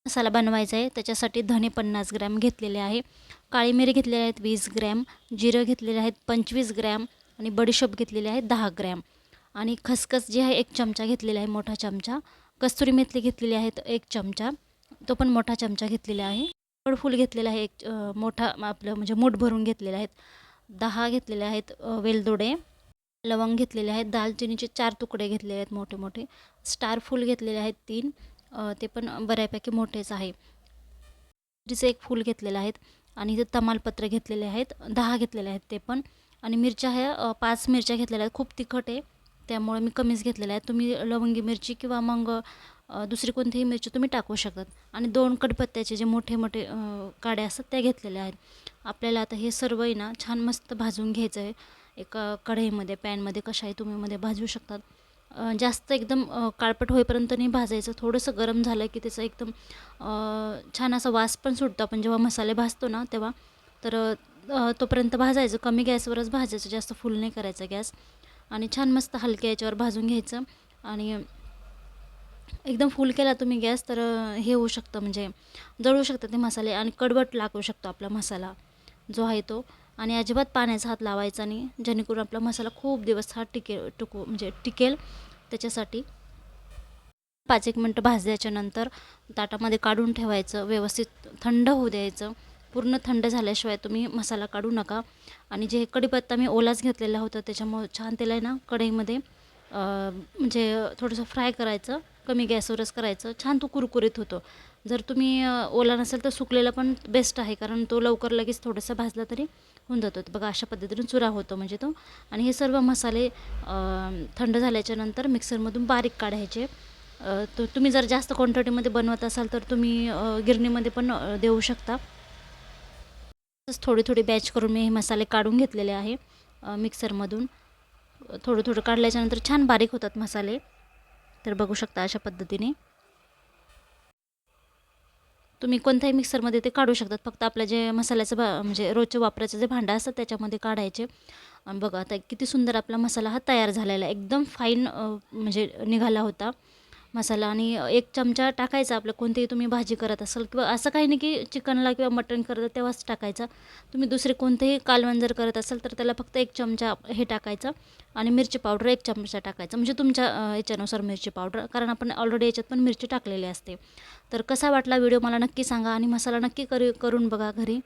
मसाला बनवायचा आहे त्याच्यासाठी धणे 50 ग्रॅम घेतलेले आहे, काळी मिरी घेतलेले आहेत 20 ग्रॅम, जिरं घेतलेले आहेत 25 ग्रॅम आणि बडीशोप घेतलेले आहे 10 ग्रॅम आणि खसखस जी आहे 1 चमचा घेतलेला आहे मोठा चमचा, कस्तुरी मेथी घेतलेली आहेत 1 चमचा, तो पण मोठा चमचा घेतलेला आहे, फूल घेतलेला आहे एक मोठा आपलं म्हणजे मूठ भरून घेतलेले आहेत, 10 घेतलेले आहेत वेलदोडे, लवंग घेतलेले आहेत, दालचिनीचे 4 तुकडे घेतलेले आहेत मोठे मोठे, स्टार फूल घेतलेले आहेत 3, ते पण बऱ्यापैकी मोठेच आहे, तिचे 1 फूल घेतलेलं आहेत आणि ते तमालपत्र घेतलेले आहेत 10 घेतलेले आहेत ते पण आणि मिरच्या ह्या 5 मिरच्या घेतलेल्या आहेत, खूप तिखट आहे त्यामुळे मी कमीच घेतलेल्या आहेत. तुम्ही लवंगी मिरची किंवा मग दुसरी कोणतीही मिरची तुम्ही टाकू शकतात आणि 2 कडपत्त्याचे जे मोठे मोठे काड्या असतात त्या घेतलेल्या आहेत. आपल्याला आता हे सर्व आहे ना छान मस्त भाजून घ्यायचं आहे. एका कढईमध्ये पॅनमध्ये कशाही तुम्ही मध्ये भाजू शकतात. जास्त एकदम काळपट होईपर्यंत नाही भाजायचं, थोडंसं गरम झालं की त्याचं एकदम छान असा वास पण सुटतो आपण जेव्हा मसाले भाजतो ना तेव्हा. तर तोपर्यंत भाजायचं, कमी गॅसवरच भाजायचं, जास्त फुल नाही करायचा गॅस आणि छान मस्त हलक्या याच्यावर भाजून घ्यायचं आणि एकदम फुल केला तुम्ही गॅस तर हे होऊ शकतं म्हणजे जळू शकतं ते मसाले आणि कडवट लागू शकतो आपला मसाला जो आहे तो आणि अजिबात पाण्याचा हात लावायचा नाही जेणेकरून आपला मसाला खूप दिवस हा टिकेल त्याच्यासाठी. 5-1 मिनटं भाजल्याच्यानंतर ताटामध्ये काढून ठेवायचं, व्यवस्थित थंड होऊ द्यायचं. पूर्ण थंड झाल्याशिवाय तुम्ही मसाला काढू नका आणि जे कढीपत्ता मी ओलाच घेतलेला होता त्याच्यामुळे छान त्याला आहे ना कढईमध्ये म्हणजे थोडंसं फ्राय करायचं, कमी गॅसवरच करायचं, छान तो कुरकुरीत होतो. जर तुम्ही ओला नसेल तर सुकलेला पण बेस्ट आहे कारण तो लवकर लगेच थोडासा भाजला तरी होऊन जातो. बघा अशा पद्धतीने चुरा होतो म्हणजे तो आणि हे सर्व मसाले थंड झाल्याच्यानंतर मिक्सरमधून बारीक काढायचे. तुम्ही जर जास्त क्वांटिटीमध्ये बनवत असाल तर तुम्ही गिरणीमध्ये पण देऊ शकता. थोडी थोडी बॅच करून मी हे मसाले काढून घेतलेले आहे मिक्सरमधून. थोडं थोडं काढल्याच्यानंतर छान बारीक होतात मसाले. तर बघू शकता अशा पद्धतीने तुम्ही कोणत्याही मिक्सरमध्ये ते काढू शकतात. फक्त आपलं जे मसाल्याचं म्हणजे रोजच्या वापराचं जे भांडं असतं त्याच्यामध्ये काढायचे. आणि बघा आता किती सुंदर आपला मसाला हा तयार झालेला आहे, एकदम फाईन म्हणजे निघाला होता मसाला आणि 1 चमचा टाकायचा. आपलं कोणतीही तुम्ही भाजी करत असाल किंवा असं काही नाही की चिकनला किंवा मटण करत तेव्हाच टाकायचा. तुम्ही दुसरे कोणतेही कालवण जर करत असाल तर त्याला फक्त 1 चमचा हे टाकायचं आणि मिरची पावडर 1 चमचा टाकायचं म्हणजे तुमच्या याच्यानुसार मिरची पावडर, कारण आपण ऑलरेडी याच्यात पण मिरची टाकलेली असते. तर कसा वाटला व्हिडिओ मला नक्की सांगा आणि मसाला नक्की करून बघा घरी.